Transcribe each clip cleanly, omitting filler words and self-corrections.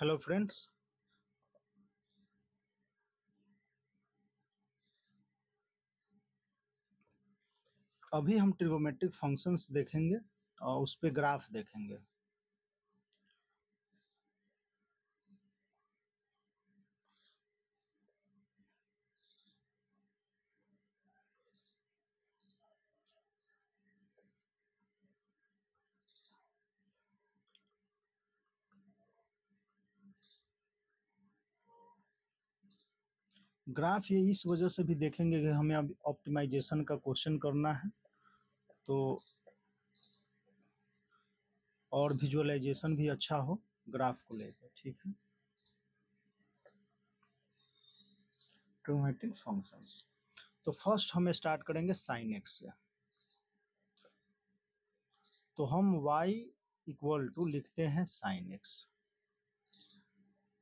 Hello friends. अभी हम trigonometric functions देखेंगे और उस पे ग्राफ देखेंगे। ग्राफ ये इस वजह से भी देखेंगे कि हमें अब ऑप्टिमाइजेशन का क्वेश्चन करना है, तो और विजुअलाइजेशन भी अच्छा हो ग्राफ को लेकर। ठीक है, ट्रिगोमेट्रिक फंक्शंस। तो फर्स्ट हम स्टार्ट करेंगे साइन एक्स से। तो हम y इक्वल टू लिखते हैं साइन एक्स,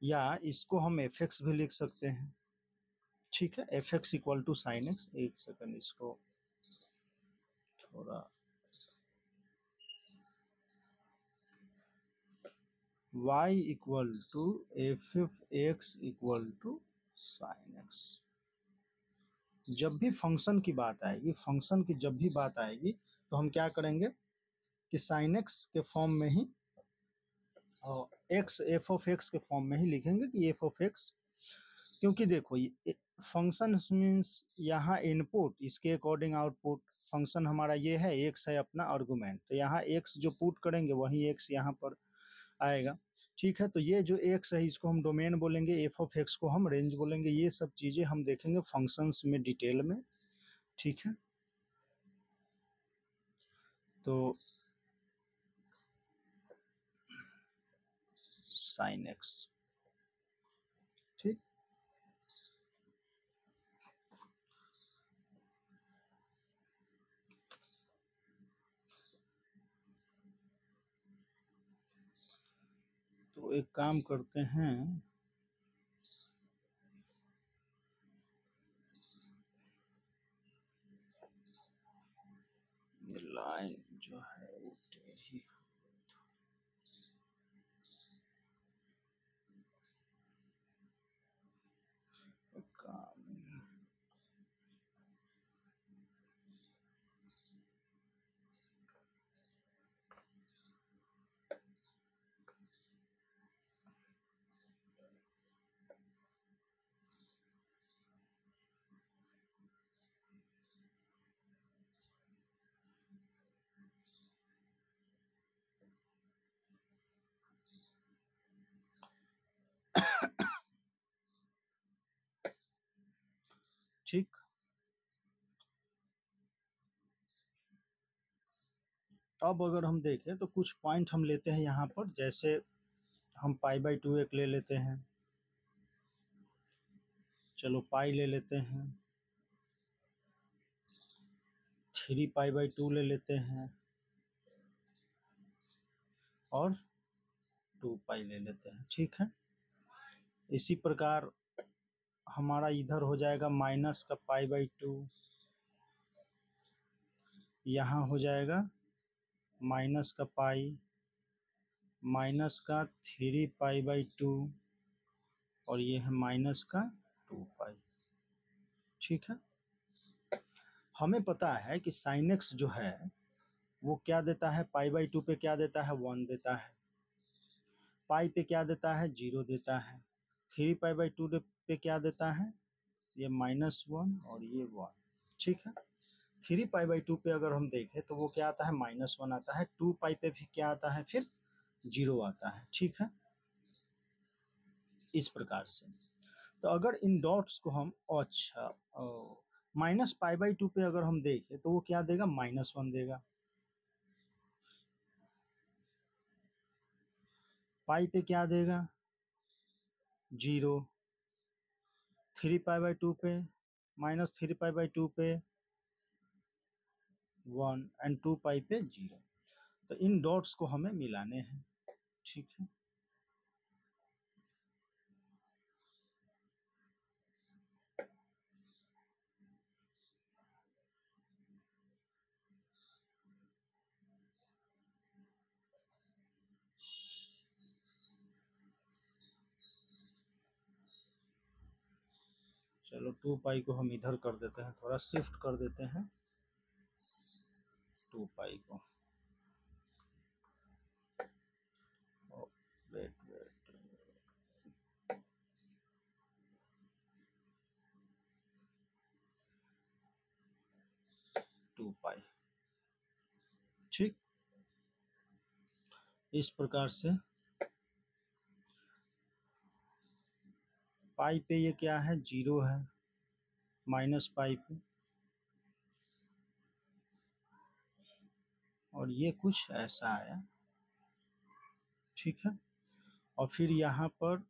या इसको हम एफ एक्स भी लिख सकते हैं। ठीक है, F X equal to sine X. एक सेकंड, इसको थोड़ा y equal to F X equal to sine X. जब भी फंक्शन की बात आएगी, फंक्शन की जब भी बात आएगी, तो हम क्या करेंगे कि साइन एक्स के फॉर्म में ही और एक्स एफ ऑफ एक्स के फॉर्म में ही लिखेंगे कि एफ ऑफ एक्स। क्योंकि देखो, ये फंक्शन मीन्स यहाँ इनपुट, इसके अकॉर्डिंग आउटपुट। फंक्शन हमारा ये है, एक्स है अपना आर्गुमेंट, तो यहाँ एक्स जो पुट करेंगे वही एक्स यहाँ पर आएगा। ठीक है, तो ये जो एक्स है इसको हम डोमेन बोलेंगे, एफ ऑफ एक्स को हम रेंज बोलेंगे। ये सब चीजें हम देखेंगे फंक्शंस में डिटेल में। ठीक है, तो साइन एक्स। ठीक, तो एक काम करते हैं, लाइन जो है उल्टी ही काम। ठीक, अब अगर हम देखें तो कुछ पॉइंट हम लेते हैं यहाँ पर। जैसे हम पाई बाई टू एक ले लेते हैं, चलो पाई ले लेते हैं, 3 पाई बाई टू ले लेते हैं, और 2 पाई ले लेते हैं। ठीक है, इसी प्रकार हमारा इधर हो जाएगा माइनस का पाई बाई टू, यहाँ हो जाएगा माइनस का पाई, माइनस का 3 पाई बाई टू, और ये है माइनस का 2 पाई। ठीक है, हमें पता है कि साइन एक्स जो है वो क्या देता है, पाई बाई टू पे क्या देता है, 1 देता है। पाई पे क्या देता है, 0 देता है। 3 पाई बाई टू पे क्या देता है, ये -1 और ये 1। ठीक है, 3 पाई बाई टू पे अगर हम देखें तो वो क्या आता है, -1 आता है। 2 पाई पे भी क्या आता है, फिर 0 आता है। ठीक है, इस प्रकार से। तो अगर इन डॉट्स को हम, अच्छा, -पाई बाई टू पे अगर हम देखें तो वो क्या देगा, -1 देगा। पाई पे क्या देगा, 0। 3 पाई बाई टू पे, -3 पाई बाई टू पे 1, एंड 2 पाई पे 0। तो इन डॉट्स को हमें मिलाने हैं। ठीक है, चलो 2 पाई को हम इधर कर देते हैं, थोड़ा शिफ्ट कर देते हैं 2 पाई को। वेट 2 पाई, ठीक। इस प्रकार से पाई पे ये क्या है, 0 है, माइनस पाई पे, और ये कुछ ऐसा आया, ठीक है। और फिर यहाँ पर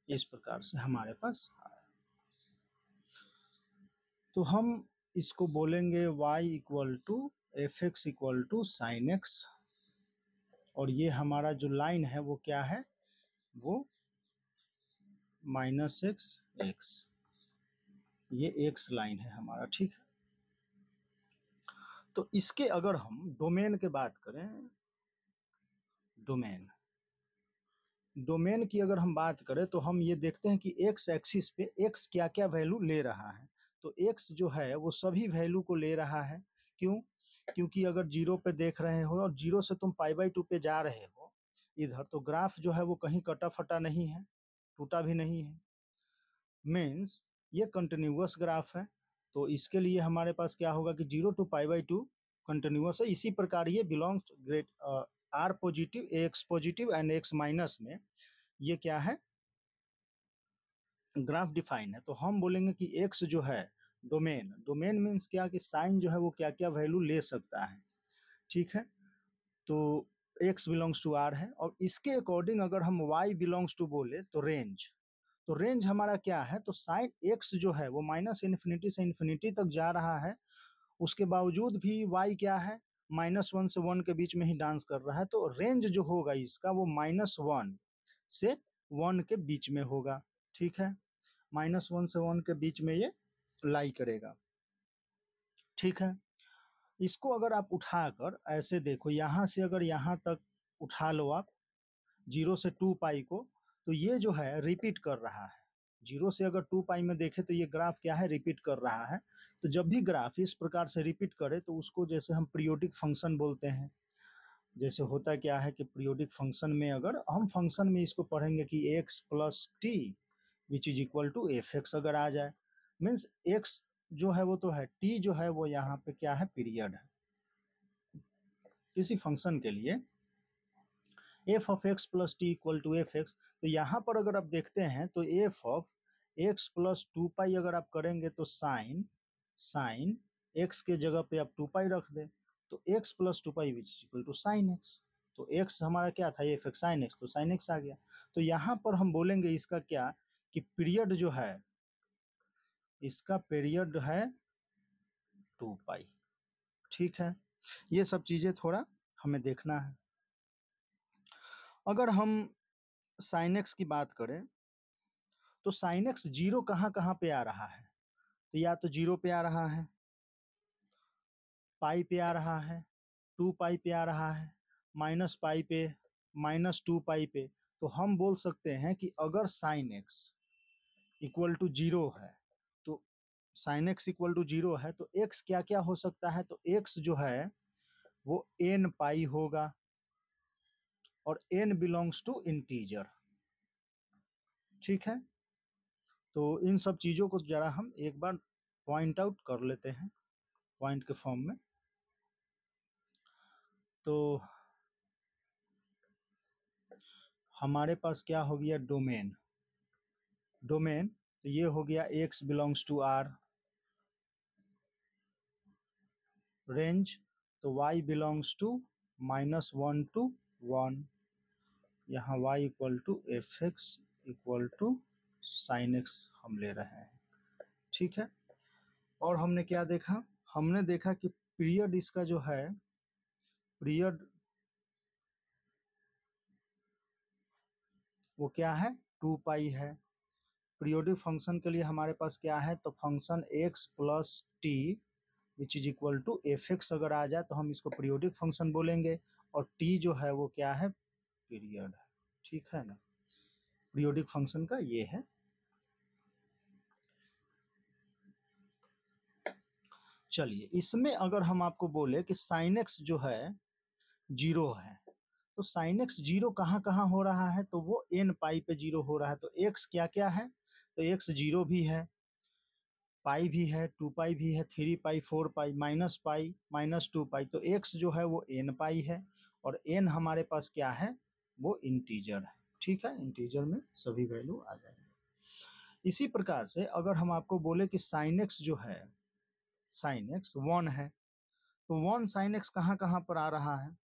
इस प्रकार से हमारे पास आया। तो हम इसको बोलेंगे y equal to F X equal to sine X, और ये हमारा जो लाइन है वो क्या है, वो माइनस एक्स एक्स, ये एक्स लाइन है हमारा, ठीक है। तो इसके अगर हम डोमेन के बात करें, डोमेन की अगर हम बात करें तो हम ये देखते हैं कि एक्स एक्सिस पे एक्स क्या क्या वैल्यू ले रहा है। तो एक्स जो है वो सभी वैल्यू को ले रहा है। क्यों? क्योंकि अगर 0 पे देख रहे हो और 0 से तुम π/2 पे जा रहे हो इधर, तो ग्राफ जो है वो कहीं कटा फटा नहीं है, टूटा भी नहीं है, मीन्स ये कंटिन्यूअस ग्राफ है। तो इसके लिए हमारे पास क्या होगा कि 0 to π/2 कंटिन्यूअस है। इसी प्रकार ये belongs great R positive, X positive and X minus में ये क्या है, ग्राफ डिफाइन है। तो हम बोलेंगे कि एक्स जो है डोमेन, डोमेन मीन्स क्या कि साइन जो है वो क्या क्या वैल्यू ले सकता है, ठीक है। तो एक्स बिलोंग्स टू आर है, और इसके अकॉर्डिंग अगर हम वाई बिलोंग्स टू बोले तो रेंज, तो रेंज हमारा क्या है, तो साइन एक्स जो है वो माइनस इन्फिनिटी से इन्फिनिटी तक जा रहा है, उसके बावजूद भी वाई क्या है, -1 से 1 के बीच में ही डांस कर रहा है। तो रेंज जो होगा इसका वो -1 से 1 के बीच में होगा, ठीक है। -1 से 1 के बीच में ये लाई करेगा, ठीक है। इसको अगर आप उठाकर ऐसे देखो, यहाँ से अगर यहाँ तक उठा लो आप 0 से 2 पाई को, तो ये जो है रिपीट कर रहा है। 0 से अगर 2 पाई में देखें तो ये ग्राफ क्या है, रिपीट कर रहा है। तो जब भी ग्राफ इस प्रकार से रिपीट करे तो उसको जैसे हम पीरियोडिक फंक्शन बोलते हैं। जैसे होता क्या है कि पीरियोडिक फंक्शन में अगर हम फंक्शन में इसको पढ़ेंगे कि x plus T which is equal to F X अगर आ जाए, मीन्स x जो है वो तो है, t जो है वो यहाँ पे क्या है, पीरियड है। किसी फंक्शन के लिए F of X plus T equal to F X, तो यहाँ पर अगर आप देखते हैं तो F of X plus 2 pi अगर आप करेंगे तो साइन एक्स के जगह पे आप 2 पाई रख दें, तो X plus 2 pi which equal to sine X. तो एक्स हमारा क्या था, एफ एक्स साइन एक्स, तो साइन एक्स आ गया। तो यहाँ पर हम बोलेंगे इसका क्या कि पीरियड जो है, इसका पीरियड है 2 पाई, ठीक है। ये सब चीजें थोड़ा हमें देखना है। अगर हम साइन एक्स की बात करें तो साइन एक्स 0 कहाँ कहाँ पे आ रहा है, तो या तो 0 पे आ रहा है, पाई पे आ रहा है, 2 पाई पे आ रहा है, माइनस पाई पे, -2 पाई पे। तो हम बोल सकते हैं कि अगर साइन एक्स इक्वल टू 0 है, तो साइन एक्स इक्वल टू 0 है तो एक्स क्या क्या हो सकता है, तो एक्स जो है वो n पाई होगा, और n बिलोंग्स टू इंटीजर, ठीक है। तो इन सब चीजों को जरा हम एक बार पॉइंट आउट कर लेते हैं पॉइंट के फॉर्म में। तो हमारे पास क्या हो गया, डोमेन, तो ये हो गया x belongs to r, range तो y बिलोंग्स टू -1 to 1, यहाँ y equal to F X equal to sine X हम ले रहे हैं, ठीक है। और हमने क्या देखा, हमने देखा कि पीरियड इसका जो है, पीरियड वो क्या है, 2 पाई है। पीरियोडिक फंक्शन के लिए हमारे पास क्या है, तो function x plus T which is equal to F X अगर आ जाए तो हम इसको पीरियोडिक फंक्शन बोलेंगे, और t जो है वो क्या है, पीरियड है, ठीक है ना। पीरियोडिक फंक्शन का ये है। चलिए इसमें अगर हम आपको बोले कि साइन एक्स जो है 0 है, तो साइन एक्स 0 कहाँ कहाँ हो रहा है, तो वो एन पाई पे 0 हो रहा है। तो एक्स क्या क्या है, तो एक्स 0 भी है, पाई भी है, 2 पाई भी है, 3 पाई, 4 पाई, माइनस 2 पाई। तो एक्स जो है वो एन पाई है, और एन हमारे पास क्या है, वो इंटीजर है। ठीक है, इंटीजर में सभी वैल्यू आ जाएंगे। इसी प्रकार से अगर हम आपको बोले कि साइन एक्स जो है, साइन एक्स 1 है, तो 1 साइन एक्स कहाँ कहाँ पर आ रहा है,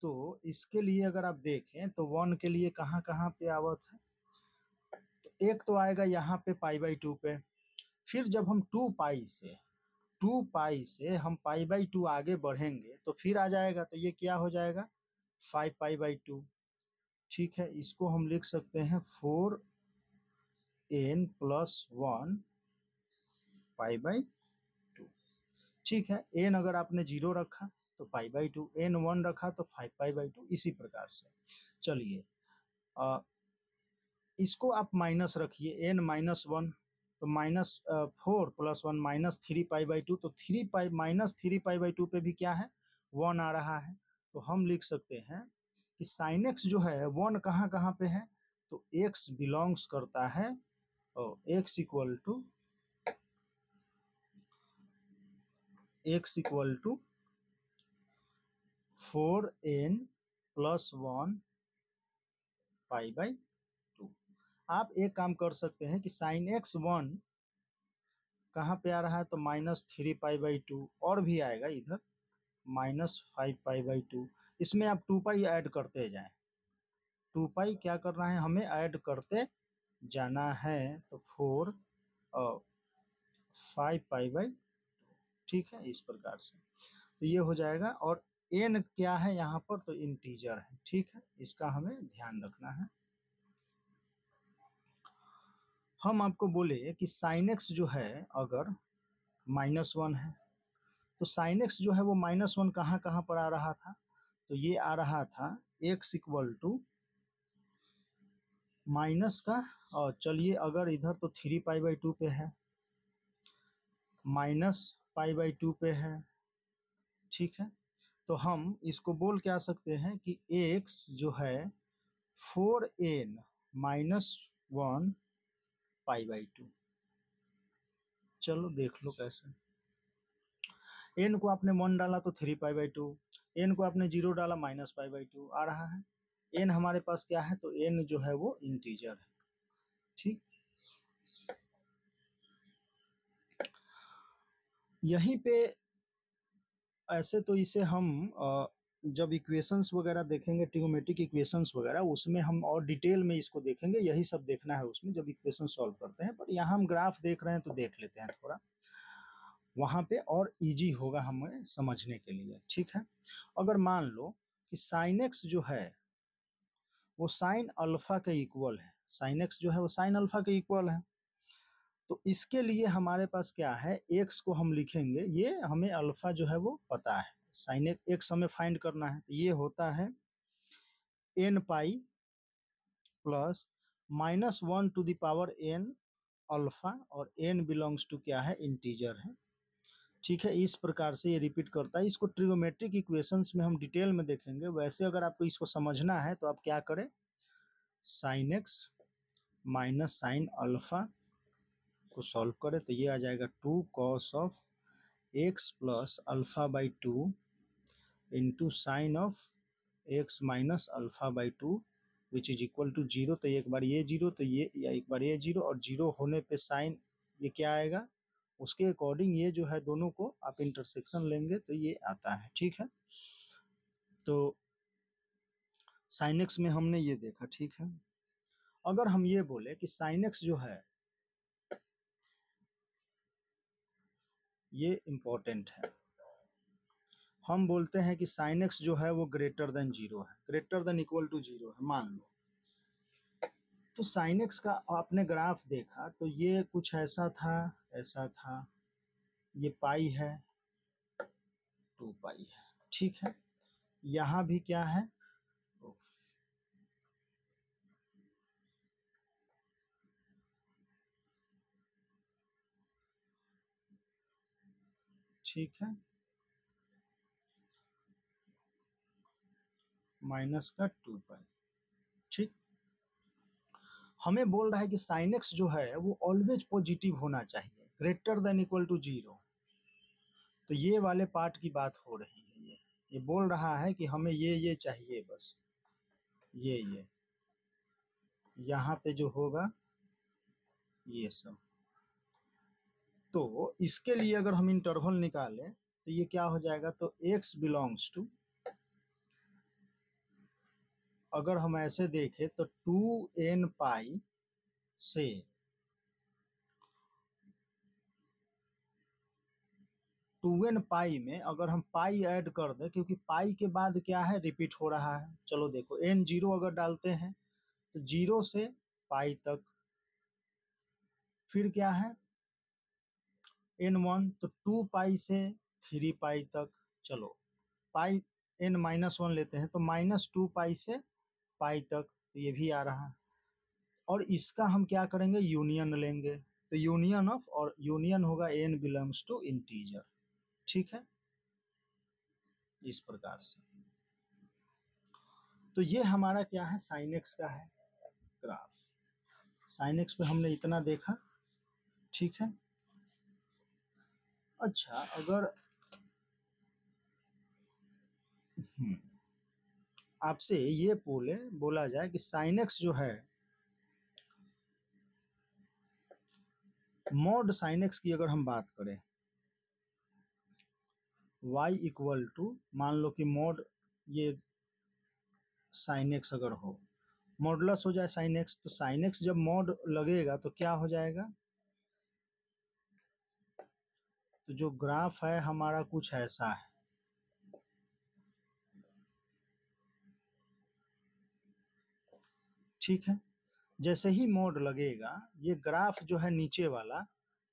तो इसके लिए अगर आप देखें तो 1 के लिए कहाँ कहाँ पे आवत है, तो एक तो आएगा यहाँ पे पाई बाई 2 पे। फिर जब हम 2 पाई से हम पाई बाई 2 आगे बढ़ेंगे तो फिर आ जाएगा, तो ये क्या हो जाएगा, 5 पाई बाई 2। ठीक है, इसको हम लिख सकते हैं 4n प्लस 1 पाई बाई 2। ठीक है, n अगर आपने 0 रखा तो पाई बाई 2, n 1 रखा तो 5 पाई बाई 2, इसी प्रकार से। चलिए इसको आप माइनस रखिए, n माइनस 1, तो minus 4 plus 1 minus 3 pi by 2, तो 3 पाई माइनस 3 पाई बाई 2 पे भी क्या है, 1 आ रहा है। तो हम लिख सकते हैं कि साइन एक्स जो है 1 कहाँ कहाँ पे है, तो x बिलोंग्स करता है, और x equal to 4n plus 1 pi by 2। आप एक काम कर सकते हैं कि साइन एक्स 1 कहाँ पे आ रहा है, तो माइनस 3 पाई बाई 2, और भी आएगा इधर माइनस 5 पाई बाई 2। इसमें आप 2 पाई ऐड करते जाएं, 2 पाई क्या करना है, हमें ऐड करते जाना है, तो 4 और 5 पाई बाई, ठीक है, इस प्रकार से। तो ये हो जाएगा, और n क्या है यहाँ पर, तो इंटीजर है। ठीक है, इसका हमें ध्यान रखना है। हम आपको बोले कि साइन एक्स जो है अगर -1 है, तो साइन एक्स जो है वो -1 कहाँ कहाँ पर आ रहा था, तो ये आ रहा था x इक्वल टू माइनस का, और चलिए अगर इधर तो 3 पाई बाई 2 पे है, माइनस पाई बाई 2 पे है। ठीक है, तो हम इसको बोल क्या सकते हैं कि x जो है 4n माइनस 1 पाई बाई 2। चलो देख लो कैसे, n को आपने 1 डाला तो 3 पाई बाई 2, n को आपने 0 डाला माइनस पाई बाई 2 आ रहा है। n हमारे पास क्या है, तो n जो है वो इंटीजर है। ठीक, यहीं पे ऐसे तो इसे हम जब इक्वेशंस वगैरह देखेंगे, ट्रिगोमेट्रिक इक्वेशंस वगैरह, उसमें हम और डिटेल में इसको देखेंगे, यही सब देखना है उसमें जब इक्वेशन सॉल्व करते हैं। पर यहाँ हम ग्राफ देख रहे हैं तो देख लेते हैं थोड़ा, वहाँ पे और इजी होगा हमें समझने के लिए। ठीक है, अगर मान लो कि साइन एक्स जो है वो साइन अल्फा के इक्वल है, साइन एक्स जो है वो साइन अल्फा के इक्वल है, तो इसके लिए हमारे पास क्या है, एक्स को हम लिखेंगे, ये हमें अल्फा जो है वो पता है, साइन एक्स हमें फाइंड करना है, तो ये होता है n pi plus -1 to the power n alpha, और n बिलोंग्स टू क्या है, इंटीजर है। ठीक है, इस प्रकार से ये रिपीट करता है। इसको ट्रिगोमेट्रिक इक्वेशंस में हम डिटेल में देखेंगे। वैसे अगर आपको इसको समझना है तो आप क्या करें, sine X minus sine alpha को सॉल्व करें, तो ये आ जाएगा 2 cos of X plus alpha by 2 into sine of X minus alpha by 2 which is equal to 0। तो एक बार ये 0, तो ये, या एक बार ये 0, और 0 होने पे साइन ये क्या आएगा, उसके अकॉर्डिंग ये जो है दोनों को आप इंटरसेक्शन लेंगे तो ये आता है। ठीक है, तो साइन एक्स में हमने ये देखा। ठीक है, अगर हम ये बोले कि साइन एक्स जो है, ये इंपॉर्टेंट है, हम बोलते हैं कि साइन एक्स जो है वो ग्रेटर देन 0 है, ग्रेटर देन इक्वल टू 0 है, मान लो। तो साइन एक्स का आपने ग्राफ देखा तो ये कुछ ऐसा था, ऐसा था, ये पाई है, 2 पाई है। ठीक है, यहाँ भी क्या है, ठीक है, माइनस का 2 पाई। ठीक, हमें बोल रहा है कि साइन एक्स जो है वो ऑलवेज पॉजिटिव होना चाहिए, ग्रेटर देन इक्वल टू 0। तो ये वाले पार्ट की बात हो रही है, ये बोल रहा है कि हमें ये चाहिए बस, ये यहाँ पे जो होगा ये सब। तो इसके लिए अगर हम इंटरवल निकालें तो ये क्या हो जाएगा, तो x बिलोंग्स टू, अगर हम ऐसे देखें तो 2n पाई से 2n पाई में अगर हम पाई ऐड कर दें, क्योंकि पाई के बाद क्या है, रिपीट हो रहा है। चलो देखो, n 0 अगर डालते हैं तो 0 से पाई तक, फिर क्या है n 1, तो 2 पाई से 3 पाई तक। चलो पाई n माइनस 1 लेते हैं तो -2 पाई से पाई तक, तो ये भी आ रहा है। और इसका हम क्या करेंगे, यूनियन लेंगे, तो यूनियन ऑफ, और यूनियन होगा n बिलोंग्स टू इंटीजर। ठीक है, इस प्रकार से। तो ये हमारा क्या है, साइन एक्स का है ग्राफ। साइन एक्स पे हमने इतना देखा। ठीक है, अच्छा अगर आपसे ये बोला जाए कि साइन एक्स जो है, मॉड साइन एक्स की अगर हम बात करें, y इक्वल टू, मान लो कि मॉड ये साइन एक्स अगर हो, मॉडुलस हो जाए साइन एक्स, तो साइन एक्स जब मॉड लगेगा तो क्या हो जाएगा, तो जो ग्राफ है हमारा कुछ ऐसा है। ठीक है, जैसे ही मोड लगेगा, ये ग्राफ जो है नीचे वाला,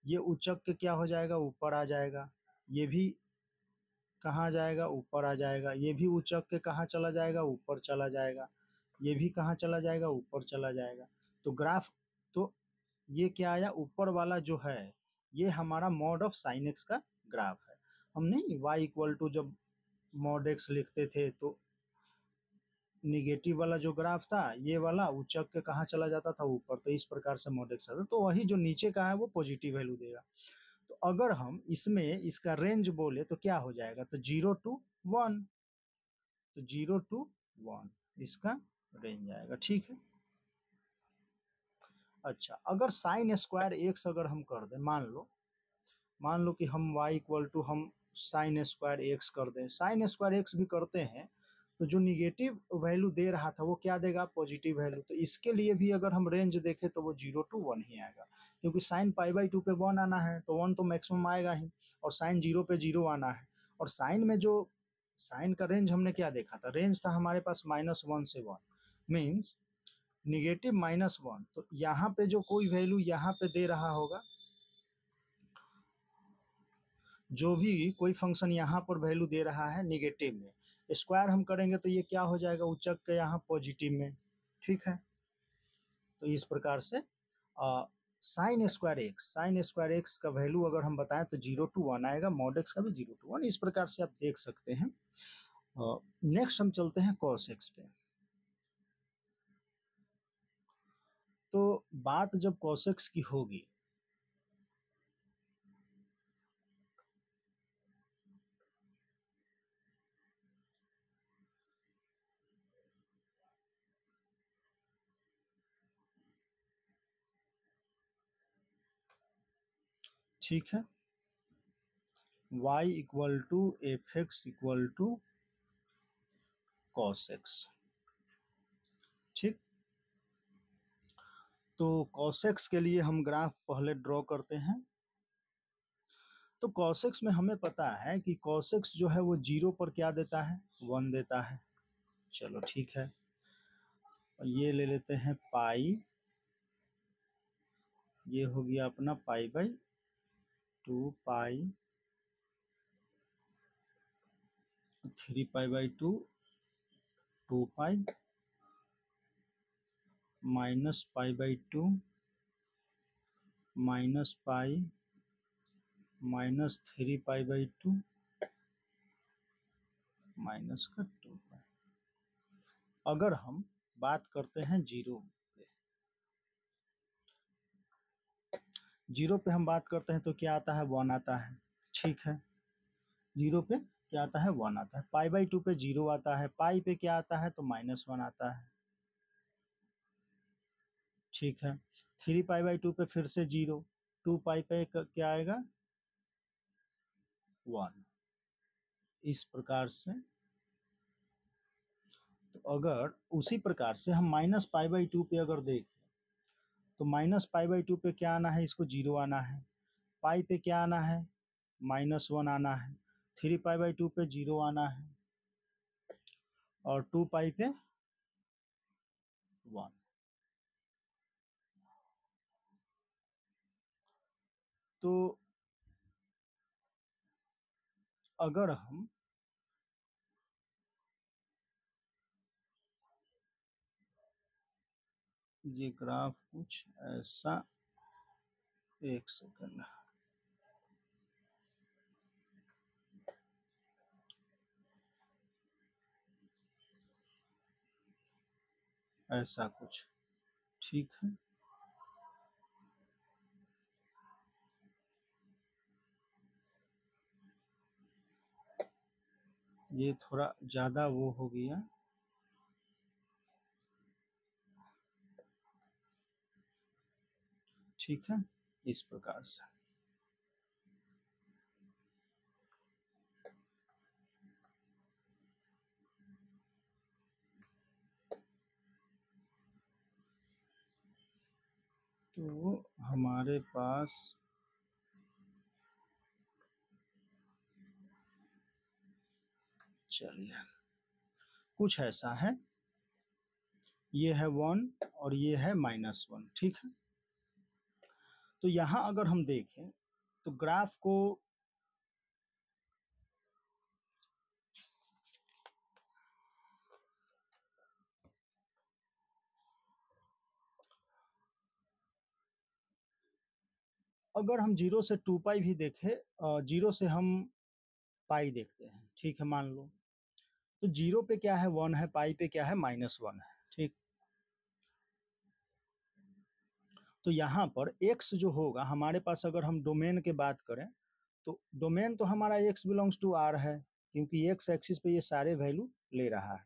ये उचक के क्या हो जाएगा, ऊपर आ जाएगा। ये भी कहाँ जाएगा, ऊपर आ जाएगा। ये भी उचक के कहाँ चला जाएगा, ऊपर चला जाएगा। ये भी कहाँ चला जाएगा, ऊपर चला जाएगा। तो ग्राफ, तो ये क्या आया, ऊपर वाला जो है ये हमारा मॉड ऑफ साइन एक्स का ग्राफ है। हम नहीं y इक्वल टू जब मॉड एक्स लिखते थे तो निगेटिव वाला जो ग्राफ था, ये वाला उचक के कहाँ चला जाता था, ऊपर। तो इस प्रकार से मॉड एक्स आता, तो वही जो नीचे का है वो पॉजिटिव वैल्यू देगा। तो अगर हम इसमें इसका रेंज बोले तो क्या हो जाएगा, तो 0 to 1, तो 0 to 1 इसका रेंज आएगा। ठीक है, अच्छा अगर साइन स्क्वायर एक्स अगर हम कर दें, मान लो कि हम y इक्वल टू हम साइन स्क्वायर एक्स कर दें, साइन स्क्वायर एक्स भी करते हैं तो जो निगेटिव वैल्यू दे रहा था वो क्या देगा, पॉजिटिव वैल्यू। तो इसके लिए भी अगर हम रेंज देखें तो वो 0 to 1 ही आएगा, क्योंकि साइन π/2 पे 1 आना है तो 1 तो मैक्सिमम आएगा ही, और साइन 0 पे 0 आना है। और साइन में जो साइन का रेंज हमने क्या देखा था, रेंज था हमारे पास -1 से 1, मीन्स निगेटिव -1। तो यहाँ पे जो कोई वैल्यू यहाँ पे दे रहा होगा, जो भी कोई फंक्शन यहाँ पर वैल्यू दे रहा है निगेटिव में, स्क्वायर हम करेंगे तो ये क्या हो जाएगा, उचक के यहाँ पॉजिटिव में। ठीक है, तो इस प्रकार से साइन स्क्वायर एक्स का वैल्यू अगर हम बताएं तो 0 to 1 आएगा, मॉड एक्स का भी 0 to 1। इस प्रकार से आप देख सकते हैं। नेक्स्ट हम चलते हैं कॉस एक्स पे। तो बात जब कॉस एक्स की होगी, ठीक है, y equal to F X equal to cos X. ठीक, तो कॉस एक्स के लिए हम ग्राफ पहले ड्रॉ करते हैं। तो कॉस एक्स में हमें पता है कि कॉस एक्स जो है वो 0 पर क्या देता है, 1 देता है। चलो ठीक है, ये ले लेते हैं पाई, ये हो गया अपना π/2, पाई 3π/2, 2 पाई -π/2 -पाई -3π/2 माइनस का 2π। अगर हम बात करते हैं जीरो पे हम बात करते हैं तो क्या आता है, 1 आता है। ठीक है, जीरो पे क्या आता है, 1 आता है। π/2 पे 0 आता है, पाई पे क्या आता है तो -1 आता है। ठीक है, 3π/2 पे फिर से 0, 2π पे क्या आएगा 1। इस प्रकार से तो अगर उसी प्रकार से हम -π/2 पे अगर देखें तो -π/2 पे क्या आना है, इसको 0 आना है। पाई पे क्या आना है, -1 आना है। 3π/2 पे 0 आना है और 2π पे 1। तो अगर हम ये ग्राफ कुछ ऐसा, एक सेकंड, ऐसा कुछ, ठीक है। ये थोड़ा ज्यादा वो हो गया, ठीक है, इस प्रकार से। तो हमारे पास चलिए कुछ ऐसा है, ये है 1 और ये है -1, ठीक है। तो यहाँ अगर हम देखें तो ग्राफ को अगर हम 0 से 2π भी देखें, 0 से हम पाई देखते हैं, ठीक है, मान लो तो 0 पे क्या है 1 है, पाई पे क्या है -1 है, ठीक। तो यहाँ पर x जो होगा हमारे पास, अगर हम डोमेन के बात करें तो डोमेन तो हमारा x बिलोंग्स टू R है, क्योंकि x एक्सिस पे ये सारे वैल्यू ले रहा है।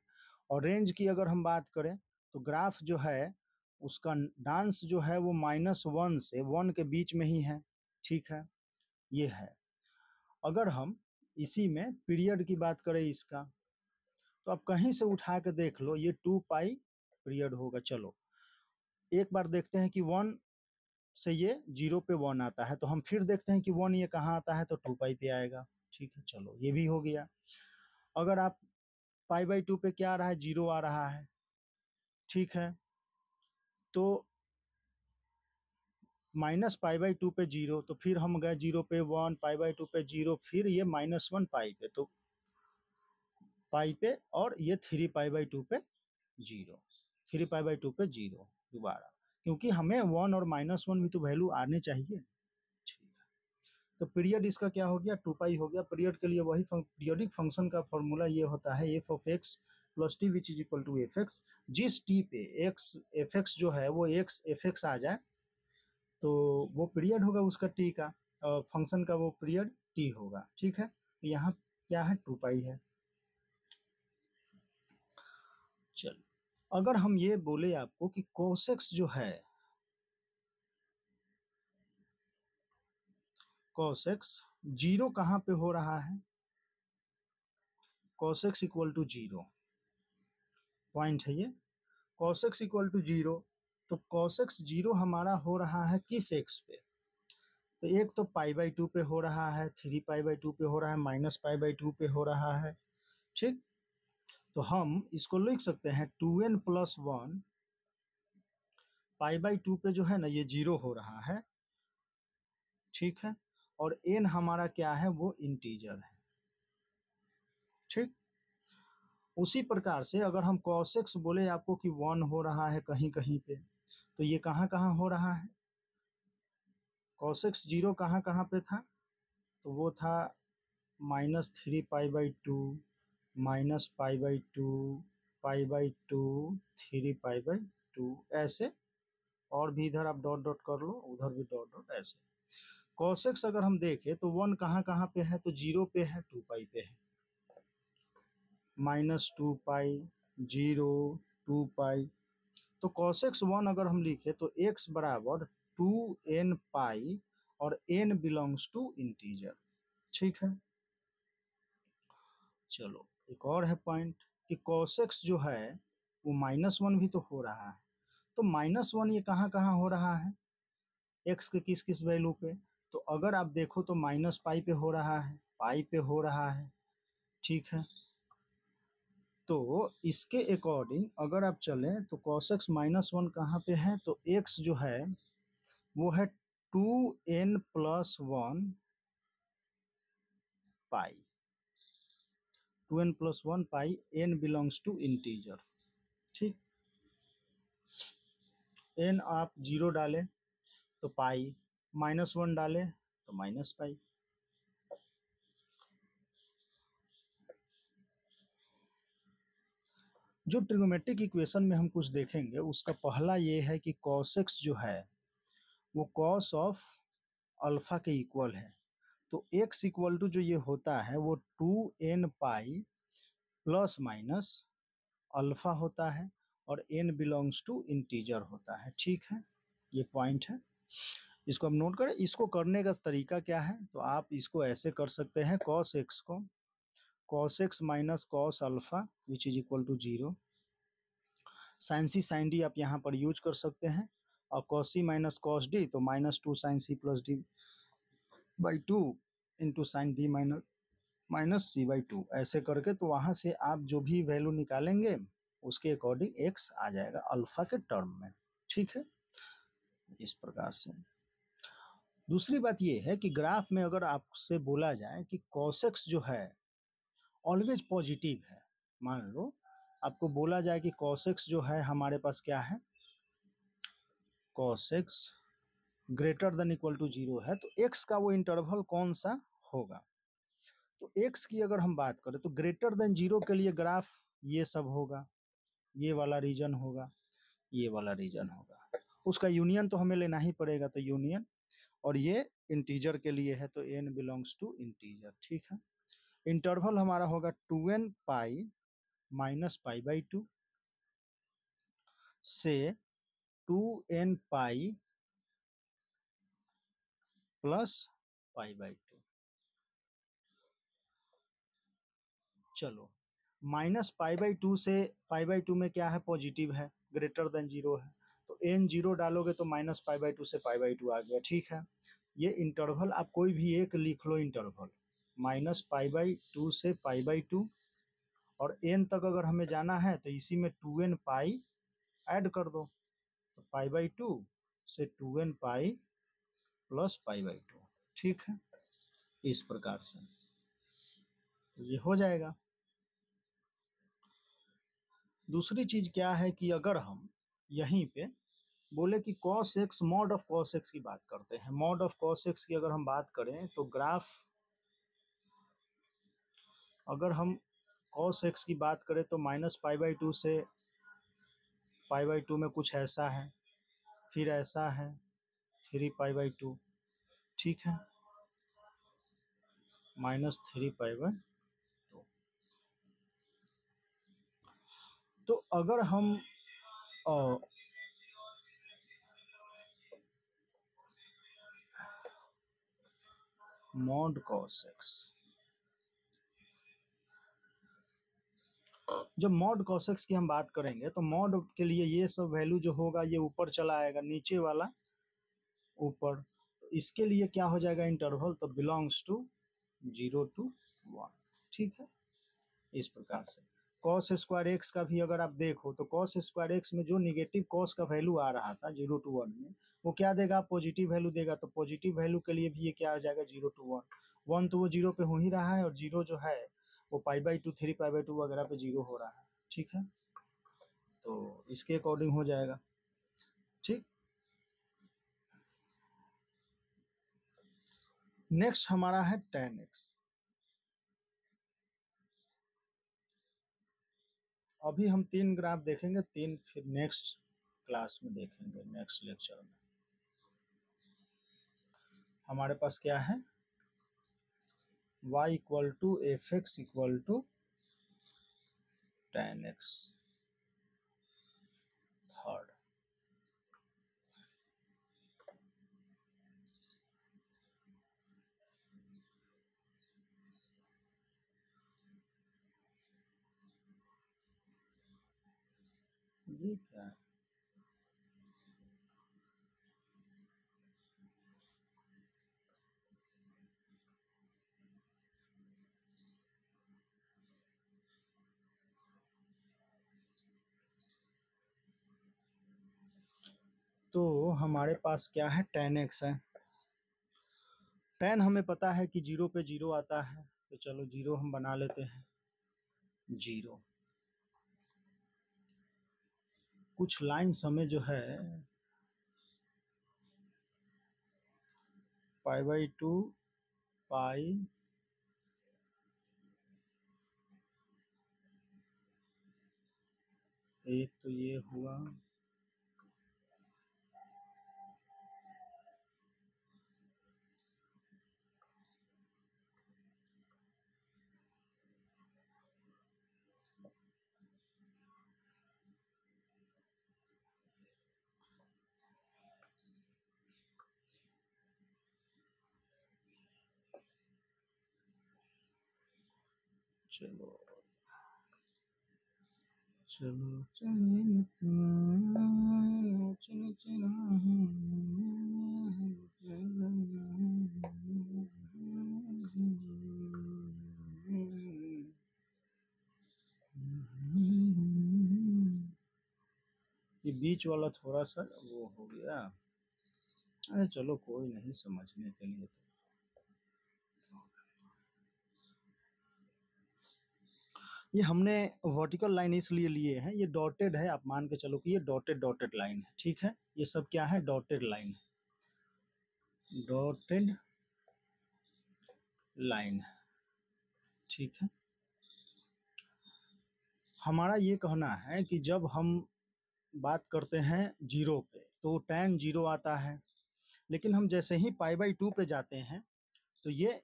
और रेंज की अगर हम बात करें तो ग्राफ जो है उसका डांस जो है वो -1 से 1 के बीच में ही है, ठीक है, ये है। अगर हम इसी में पीरियड की बात करें इसका, तो अब कहीं से उठा के देख लो, ये 2π पीरियड होगा। चलो एक बार देखते हैं कि 1 से ये 0 पे 1 आता है, तो हम फिर देखते हैं कि 1 ये कहाँ आता है, तो 2π पे आएगा, ठीक है। चलो ये भी हो गया। अगर आप π/2 पे क्या आ रहा है, 0 आ रहा है, ठीक है। तो -π/2 पे 0, तो फिर हम गए 0 पे 1, π/2 पे 0, फिर ये -1 पाई पे, तो पाई पे, और ये 3π/2 पे 0, 3π/2 पे 0 दोबारा, क्योंकि हमें 1 और -1 भी तो वैल्यू आने चाहिए। तो पीरियड इसका क्या हो गया, 2π हो गया। पीरियड के लिए वही पीरियोडिक फंक्शन का फॉर्मूला ये होता है, f(x + t which is equal to fx)। जिस t पे x fx जो है वो x fx आ जाए तो वो पीरियड होगा उसका t का, फंक्शन का वो पीरियड t होगा, ठीक है। तो यहाँ क्या है, 2π है। चल अगर हम ये बोले आपको कि cos x जो है, cos x 0 कहाँ पे हो रहा है, cos x = 0 पॉइंट है ये, cos x = 0। तो cos x 0 हमारा हो रहा है किस x पे, तो एक तो π/2 पे हो रहा है, 3π/2 पे हो रहा है, -π/2 पे हो रहा है, ठीक। तो हम इसको लिख सकते हैं 2n + 1 π/2 पे जो है ना ये 0 हो रहा है, ठीक है। और n हमारा क्या है, वो इंटीजर है, ठीक। उसी प्रकार से अगर हम cos x बोले आपको कि 1 हो रहा है कहीं कहीं पे, तो ये कहाँ कहाँ हो रहा है, cos x 0 कहाँ कहाँ पे था, तो वो था -3π/2 -π/2 π/2 3π/2 ऐसे, और भी इधर आप डॉट डॉट कर लो, उधर भी डॉट डॉट ऐसे। cos x अगर हम देखें तो 1 कहाँ कहाँ पे है, तो 0 पे है, 2π पे है, -2π 0 2π। तो cos x 1 अगर हम लिखे तो x बराबर 2n π और n बिलोंग्स टू इंटीजर। ठीक है, चलो एक और है पॉइंट कि cos x जो है वो -1 भी तो हो रहा है, तो -1 ये कहाँ कहाँ हो रहा है, x के किस किस वैल्यू पे, तो अगर आप देखो तो -π पे हो रहा है, पाई पे हो रहा है। ठीक है, तो इसके अकॉर्डिंग अगर आप चलें तो cos x -1 कहाँ पे है, तो x जो है वो है 2n+1 pi, 2n+1 pi, n belongs to integer. ठीक, n आप 0 डालें तो पाई, -1 डालें तो -π। जो ट्रिग्नोमेट्रिक इक्वेशन में हम कुछ देखेंगे उसका पहला ये है कि cos x जो है वो cos ऑफ अल्फा के इक्वल है। तो x इक्वल टू जो ये होता है वो 2n π प्लस माइनस अल्फा होता है और n बिलोंग्स टू इंटीजर होता है। ठीक है, ये पॉइंट है, इसको हम नोट करें। इसको करने का तरीका क्या है, तो आप इसको ऐसे कर सकते हैं, cos x को cos x minus cos alpha which is equal to 0, sine C sine D आप यहाँ पर यूज कर सकते हैं, और cos c minus cos d तो -2 sine C plus D by 2 into sine D minus C by 2, ऐसे करके तो वहाँ से आप जो भी वैल्यू निकालेंगे उसके अकॉर्डिंग x आ जाएगा अल्फा के टर्म में। ठीक है, इस प्रकार से। दूसरी बात ये है कि ग्राफ में अगर आपसे बोला जाए कि cos x जो है ऑलवेज पॉजिटिव है, मान लो आपको बोला जाए कि cos x जो है हमारे पास क्या है, cos x greater than equal to 0 है, तो x का वो इंटरवल कौन सा होगा, तो x की अगर हम बात करें तो ग्रेटर देन 0 के लिए ग्राफ ये सब होगा, ये वाला रीजन होगा, ये वाला रीजन होगा, उसका यूनियन तो हमें लेना ही पड़ेगा, तो यूनियन, और ये इंटीजर के लिए है तो n बिलोंग्स टू इंटीजर। ठीक है, इंटरवल हमारा होगा 2n π -π/2 से 2n π प्लस π/2। चलो, -π/2 से π/2 में क्या है, पॉजिटिव है, ग्रेटर देन 0 है, तो n 0 डालोगे तो -π/2 से π/2 आ गया। ठीक है, ये इंटरवल आप कोई भी एक लिख लो, इंटरवल -π/2 से π/2, और n तक अगर हमें जाना है तो इसी में 2n π ऐड कर दो, तो π/2 से 2n π प्लस π/2। ठीक है, इस प्रकार से ये हो जाएगा। दूसरी चीज क्या है कि अगर हम यहीं पे बोले कि cos x mod of cos x की बात करते हैं, मॉड ऑफ cos x की अगर हम बात करें तो ग्राफ, अगर हम cos x की बात करें तो -π/2 से π/2 में कुछ ऐसा है, फिर ऐसा है 3π/2। ठीक है, -3π/2। तो अगर हम मॉड cos x, जब मॉड cos x की हम बात करेंगे तो मॉड के लिए ये सब वैल्यू जो होगा ये ऊपर चला आएगा, नीचे वाला ऊपर, तो इसके लिए क्या हो जाएगा इंटरवल, तो बिलोंग्स टू 0 to 1। ठीक है, इस प्रकार से cos स्क्वायर एक्स का भी अगर आप देखो तो cos स्क्वायर एक्स में जो निगेटिव cos का वैल्यू आ रहा था 0 to 1 में, वो क्या देगा, पॉजिटिव वैल्यू देगा, तो पॉजिटिव वैल्यू के लिए भी ये क्या आ जाएगा 0 to 1। 1 तो वो 0 पे हो ही रहा है, और 0 जो है वो π/2 3π/2 वगैरह पे 0 हो रहा है। ठीक है, तो इसके अकॉर्डिंग हो जाएगा। ठीक, नेक्स्ट हमारा है tan x। अभी हम 3 ग्राफ देखेंगे, 3 फिर नेक्स्ट क्लास में देखेंगे, नेक्स्ट लेक्चर में। हमारे पास क्या है, y equal to F X equal to tan x third. ये क्या है, तो हमारे पास क्या है, tan x है। tan हमें पता है कि 0 पे 0 आता है, तो चलो 0 हम बना लेते हैं, 0। कुछ लाइन्स हमें जो है π/2 पाई एक, तो ये हुआ, चलो चलो ये बीच वाला थोड़ा सा वो हो गया। अरे चलो कोई नहीं, समझने के लिए तो। ये हमने वर्टिकल लाइन इसलिए लिए हैं, ये डॉटेड है, आप मान के चलो कि ये डॉटेड लाइन है, ठीक है। ये सब क्या है, डॉटेड लाइन है, डॉटेड लाइन है, ठीक है। हमारा ये कहना है कि जब हम बात करते हैं 0 पे तो tan 0 आता है, लेकिन हम जैसे ही π/2 पे जाते हैं तो ये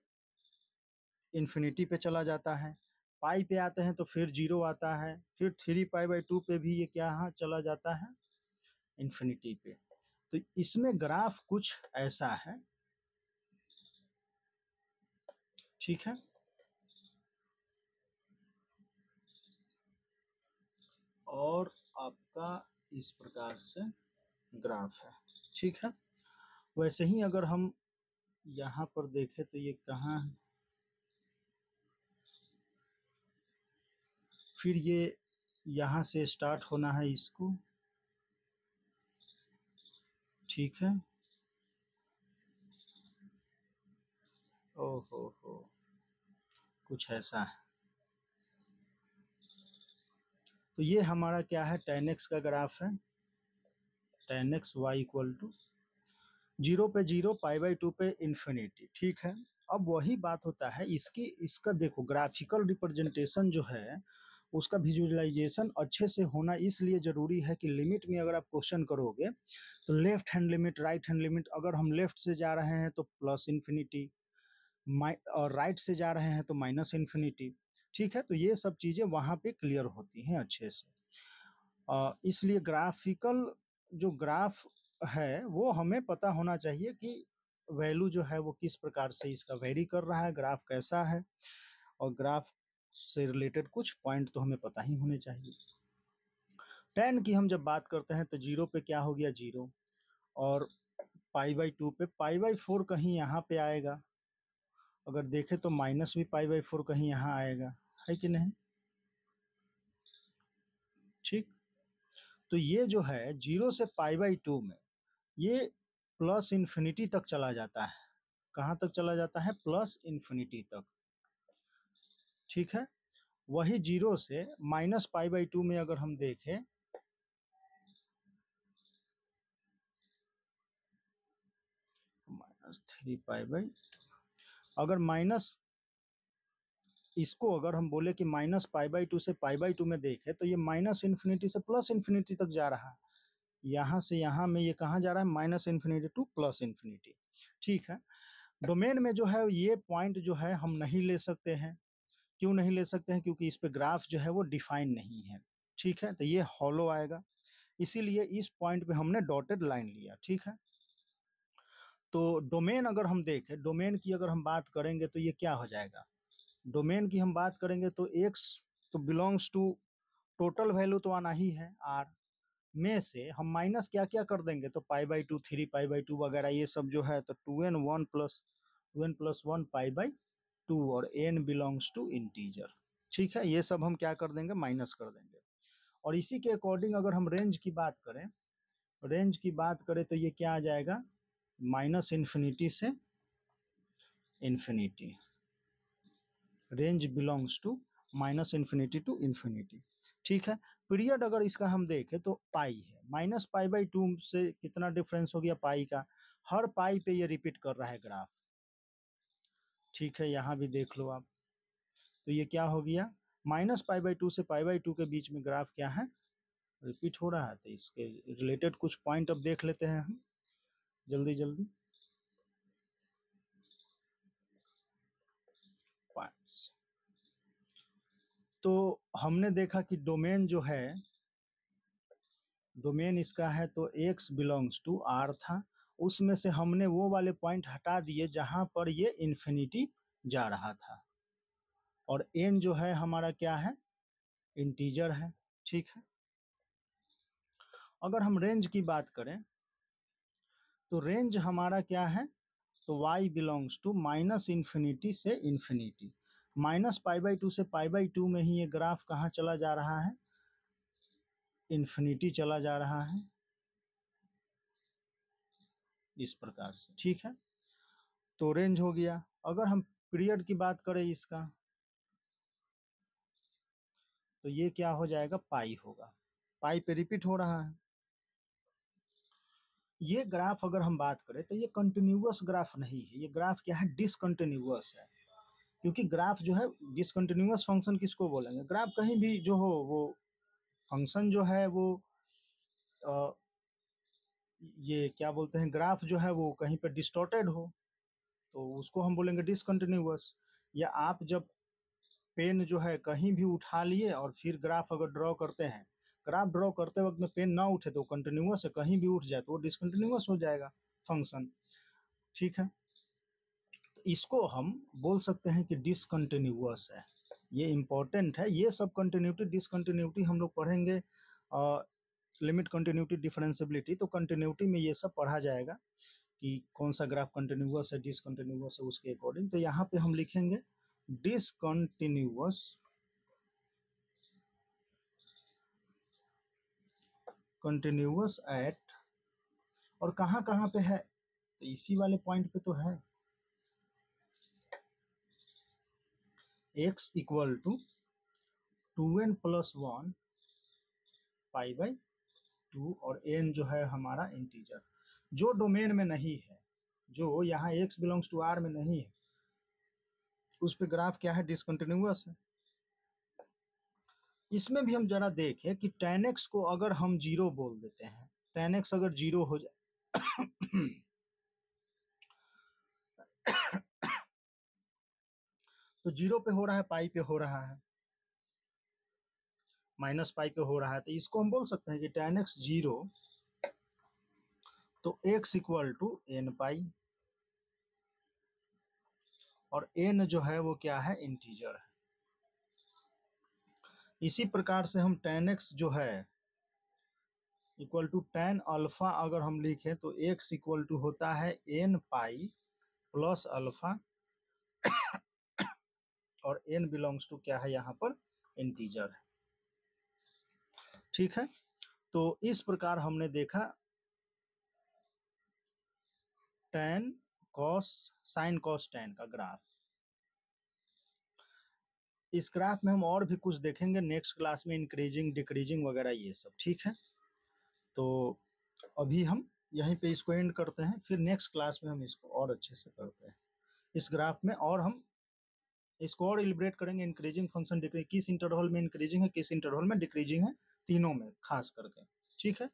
इन्फिनिटी पे चला जाता है। पाई पे आते हैं तो फिर 0 आता है, फिर 3π/2 पे भी ये क्या यहाँ चला जाता है, इन्फिनिटी पे। तो इसमें ग्राफ कुछ ऐसा है, ठीक है। और आपका इस प्रकार से ग्राफ है, ठीक है। वैसे ही अगर हम यहाँ पर देखें तो ये कहाँ है, फिर ये यहाँ से स्टार्ट होना है इसको, ठीक है। ओहो हो, कुछ ऐसा है। तो ये हमारा क्या है, tan x का ग्राफ है, tan x y equal to 0 पे 0, π/2 पे इन्फिनिटी, ठीक है। अब वही बात होता है, इसका देखो ग्राफिकल रिप्रेजेंटेशन जो है उसका विजुअलाइजेशन अच्छे से होना इसलिए जरूरी है कि लिमिट में अगर आप क्वेश्चन करोगे तो left hand limit, right hand limit, अगर हम लेफ्ट से जा रहे हैं तो प्लस इन्फिनिटी, और राइट से जा रहे हैं तो माइनस इन्फिनिटी, ठीक है। तो ये सब चीजें वहां पे क्लियर होती हैं अच्छे से। इसलिए ग्राफिकल जो ग्राफ है वो हमें पता होना चाहिए कि वैल्यू जो है वो किस प्रकार से इसका वेरी कर रहा है, ग्राफ कैसा है, और ग्राफ से रिलेटेड कुछ पॉइंट तो हमें पता ही होने चाहिए। tan की हम जब बात करते हैं तो 0 पे क्या हो गया, 0, और π/2 पे π/4 कहीं यहाँ पे आएगा, अगर देखें तो माइनस भी π/4 कहीं यहाँ आएगा, है कि नहीं, ठीक। तो ये जो है 0 से π/2 में ये प्लस इन्फिनिटी तक चला जाता है, कहाँ तक चला जाता है, प्लस इन्फिनिटी तक, ठीक है। वही 0 से माइनस π/2 में अगर हम देखें, -3π/2, अगर माइनस इसको अगर हम बोले कि माइनस π/2 से π/2 में देखें तो ये माइनस इन्फिनिटी से प्लस इन्फिनिटी तक जा रहा है। यहाँ से यहाँ में ये कहाँ जा रहा है, minus infinity two plus infinity. ठीक है, डोमेन में जो है ये पॉइंट जो है हम नहीं ले सकते हैं। क्यों नहीं ले सकते हैं, क्योंकि इस पे ग्राफ जो है वो डिफाइन नहीं है। ठीक है, तो ये हॉलो आएगा, इसीलिए इस पॉइंट पे हमने डॉटेड लाइन लिया। ठीक है, तो डोमेन अगर हम देखें, डोमेन की अगर हम बात करेंगे तो ये क्या हो जाएगा, डोमेन की हम बात करेंगे तो x तो बिलोंग्स टू टोटल वैल्यू तो आना ही है r में से हम माइनस क्या क्या कर देंगे, तो π/2 3 π/2 वगैरह ये सब जो है, तो 2n 1 प्लस 1 π/2 और n बिलोंग्स टू इंटीजर। ठीक है, ये सब हम क्या कर देंगे, माइनस कर देंगे। और इसी के अकॉर्डिंग अगर हम रेंज की बात करें, रेंज की बात करें तो ये क्या आ जाएगा, माइनस इन्फिनिटी से infinity, range belongs to minus infinity to infinity. ठीक है, पीरियड अगर इसका हम देखें तो पाई है, माइनस π/2 से कितना डिफरेंस हो गया, पाई का, हर पाई पे ये रिपीट कर रहा है ग्राफ। ठीक है, यहाँ भी देख लो आप, तो ये क्या हो गया, माइनस π/2 से π/2 के बीच में ग्राफ क्या है, रिपीट हो रहा है। तो इसके रिलेटेड कुछ पॉइंट अब देख लेते हैं हम जल्दी जल्दी पॉइंट्स। तो हमने देखा कि डोमेन जो है, डोमेन इसका है तो x बिलोंग्स टू r था, उसमें से हमने वो वाले पॉइंट हटा दिए जहां पर ये इन्फिनिटी जा रहा था, और n जो है हमारा क्या है, इंटीजर है। ठीक है, अगर हम रेंज की बात करें तो रेंज हमारा क्या है, तो y belongs to minus infinity से इन्फिनिटी, माइनस π/2 से π/2 में ही ये ग्राफ कहाँ चला जा रहा है, इन्फिनिटी चला जा रहा है, इस प्रकार से। ठीक है, तो रेंज हो गया। अगर हम पीरियड की बात करें इसका, तो ये क्या हो जाएगा, पाई होगा, पाई पे रिपीट हो रहा है। ये ग्राफ अगर हम बात करें तो ये कंटिन्यूअस ग्राफ नहीं है, ये ग्राफ क्या है, डिसकंटिन्यूअस है। क्योंकि ग्राफ जो है, डिसकंटिन्यूअस फंक्शन किसको बोलेंगे, ग्राफ कहीं भी जो हो, वो फंक्शन जो है वो आ, ये क्या बोलते हैं, ग्राफ जो है वो कहीं पे डिस्टॉर्टेड हो तो उसको हम बोलेंगे डिसकंटिन्यूअस। या आप जब पेन जो है कहीं भी उठा लिए और फिर ग्राफ अगर ड्रॉ करते हैं, ग्राफ ड्रॉ करते वक्त में पेन ना उठे तो कंटिन्यूअस है, कहीं भी उठ जाए तो वो डिसकंटिन्यूअस हो जाएगा फंक्शन। ठीक है, तो इसको हम बोल सकते हैं कि डिसकंटिन्यूअस है, ये इंपॉर्टेंट है। ये सब कंटिन्यूटी डिसकंटिन्यूटी हम लोग पढ़ेंगे, लिमिट कंटिन्यूटी डिफरेंशिएबिलिटी, तो कंटिन्यूटी में ये सब पढ़ा जाएगा कि कौन सा ग्राफ कंटिन्यूअस है, डिसकंटिन्यूअस है, उसके अकॉर्डिंग। तो यहाँ पे हम लिखेंगे डिसकंटिन्यूअस, कंटिन्यूअस एट, और कहाँ कहाँ पे है, तो इसी वाले पॉइंट पे तो है, x equal to 2n plus 1 π/2 और n जो है हमारा इंटीजर, जो डोमेन में नहीं है, जो यहाँ x बिलोंग्स टू r में नहीं है, उस पे ग्राफ क्या है, डिसकंटिन्यूअस है। इसमें भी हम जरा देखें कि tan x को अगर हम जीरो बोल देते हैं, tan x अगर जीरो हो जाए तो जीरो पे हो रहा है, पाई पे हो रहा है, माइनस पाई पे हो रहा है, तो इसको हम बोल सकते हैं कि tan x जीरो, तो x इक्वल टू n पाई, और n जो है वो क्या है, इंटीजर है। इसी प्रकार से हम tan x जो है इक्वल टू tan अल्फा अगर हम लिखें तो x इक्वल टू होता है n पाई प्लस अल्फा, और n बिलोंग्स टू क्या है, यहाँ पर इंटीजर है। ठीक है, तो इस प्रकार हमने देखा tan cos sin cos tan का ग्राफ। इस ग्राफ में हम और भी कुछ देखेंगे नेक्स्ट क्लास में, इंक्रीजिंग डिक्रीजिंग वगैरह ये सब। ठीक है, तो अभी हम यहीं पे इसको एंड करते हैं, फिर नेक्स्ट क्लास में हम इसको और अच्छे से करते हैं। इस ग्राफ में, और हम इसको और इलिब्रेट करेंगे, इंक्रीजिंग फंक्शन डिक्रीज किस इंटरवल में इंक्रीजिंग है, किस इंटरवल में डिक्रीजिंग है, तीनों में खास करके। ठीक है।